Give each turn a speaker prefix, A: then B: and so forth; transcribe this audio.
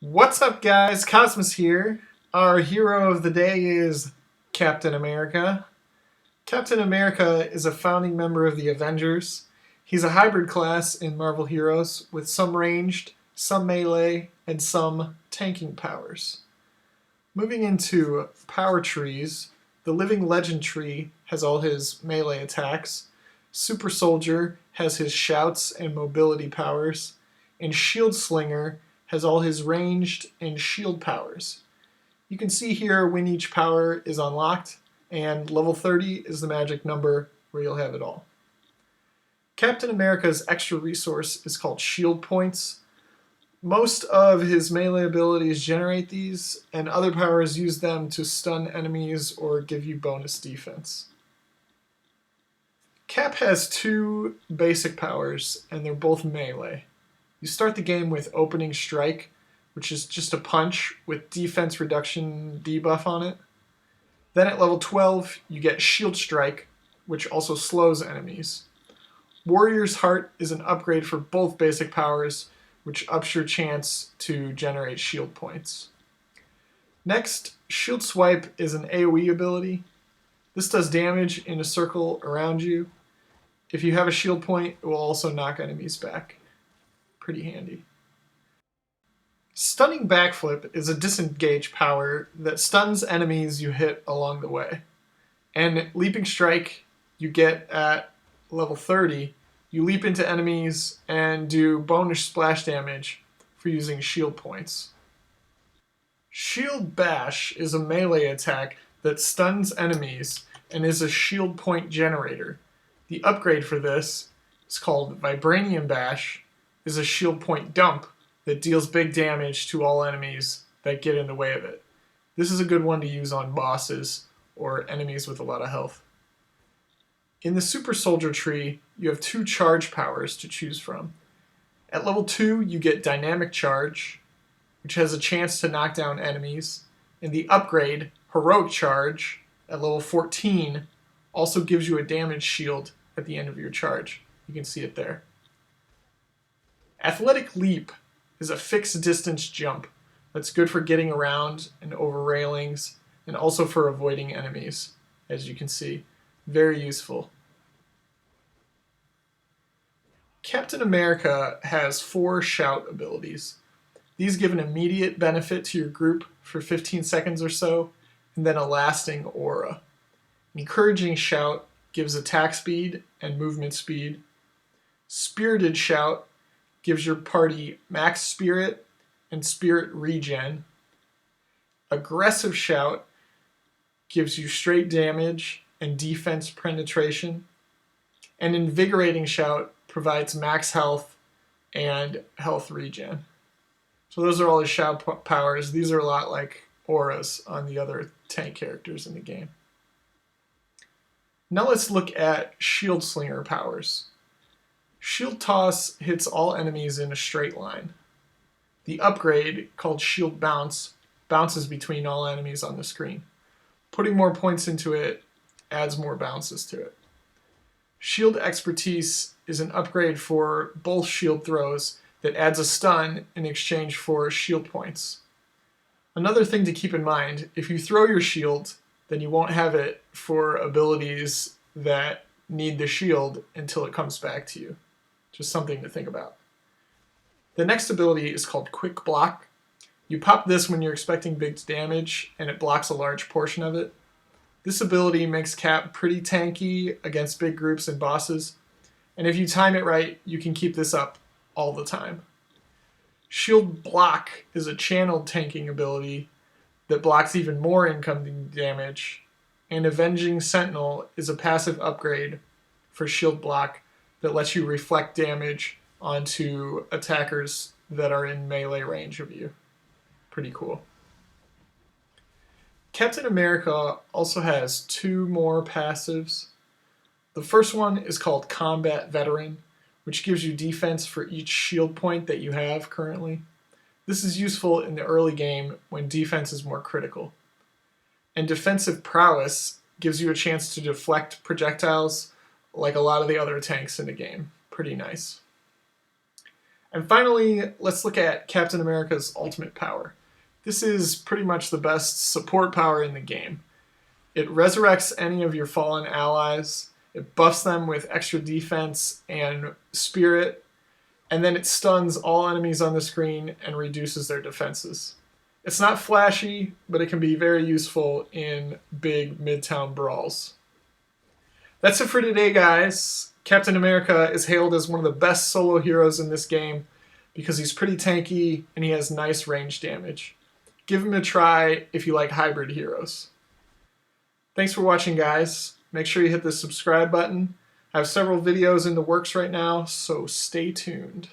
A: What's up, guys? Cosmos here. Our hero of the day is Captain America. Captain America is a founding member of the Avengers. He's a hybrid class in Marvel Heroes with some ranged, some melee, and some tanking powers. Moving into power trees, the Living Legend tree has all his melee attacks, Super Soldier has his shouts and mobility powers, and Shield Slinger has all his ranged and shield powers. You can see here when each power is unlocked, and level 30 is the magic number where you'll have it all. Captain America's extra resource is called Shield Points. Most of his melee abilities generate these, and other powers use them to stun enemies or give you bonus defense. Cap has two basic powers, and they're both melee. You start the game with Opening Strike, which is just a punch with defense reduction debuff on it. Then at level 12, you get Shield Strike, which also slows enemies. Warrior's Heart is an upgrade for both basic powers, which ups your chance to generate shield points. Next, Shield Swipe is an AoE ability. This does damage in a circle around you. If you have a shield point, it will also knock enemies back. Pretty handy. Stunning Backflip is a disengage power that stuns enemies you hit along the way. And Leaping Strike you get at level 30. You leap into enemies and do bonus splash damage for using shield points. Shield Bash is a melee attack that stuns enemies and is a shield point generator. The upgrade for this is called Vibranium Bash, is a shield point dump that deals big damage to all enemies that get in the way of it. This is a good one to use on bosses or enemies with a lot of health. In the Super Soldier tree, you have two charge powers to choose from. At level 2, you get Dynamic Charge, which has a chance to knock down enemies, and the upgrade, Heroic Charge, at level 14, also gives you a damage shield at the end of your charge. You can see it there. Athletic Leap is a fixed distance jump that's good for getting around and over railings and also for avoiding enemies, as you can see. Very useful. Captain America has 4 shout abilities. These give an immediate benefit to your group for 15 seconds or so, and then a lasting aura. Encouraging Shout gives attack speed and movement speed. Spirited Shout gives your party max spirit and spirit regen. Aggressive Shout gives you straight damage and defense penetration. And Invigorating Shout provides max health and health regen. So those are all his shout powers. These are a lot like auras on the other tank characters in the game. Now let's look at Shield Slinger powers. Shield Toss hits all enemies in a straight line. The upgrade, called Shield Bounce, bounces between all enemies on the screen. Putting more points into it adds more bounces to it. Shield Expertise is an upgrade for both shield throws that adds a stun in exchange for shield points. Another thing to keep in mind, if you throw your shield, then you won't have it for abilities that need the shield until it comes back to you. Just something to think about. The next ability is called Quick Block. You pop this when you're expecting big damage, and it blocks a large portion of it. This ability makes Cap pretty tanky against big groups and bosses, and if you time it right, you can keep this up all the time. Shield Block is a channeled tanking ability that blocks even more incoming damage, and Avenging Sentinel is a passive upgrade for Shield Block that lets you reflect damage onto attackers that are in melee range of you. Pretty cool. Captain America also has 2 more passives. The first one is called Combat Veteran, which gives you defense for each shield point that you have currently. This is useful in the early game when defense is more critical. And Defensive Prowess gives you a chance to deflect projectiles like a lot of the other tanks in the game. Pretty nice. And finally, let's look at Captain America's ultimate power. This is pretty much the best support power in the game. It resurrects any of your fallen allies, it buffs them with extra defense and spirit, and then it stuns all enemies on the screen and reduces their defenses. It's not flashy, but it can be very useful in big midtown brawls. That's it for today, guys. Captain America is hailed as one of the best solo heroes in this game because he's pretty tanky and he has nice range damage. Give him a try if you like hybrid heroes. Thanks for watching, guys. Make sure you hit the subscribe button. I have several videos in the works right now, so stay tuned.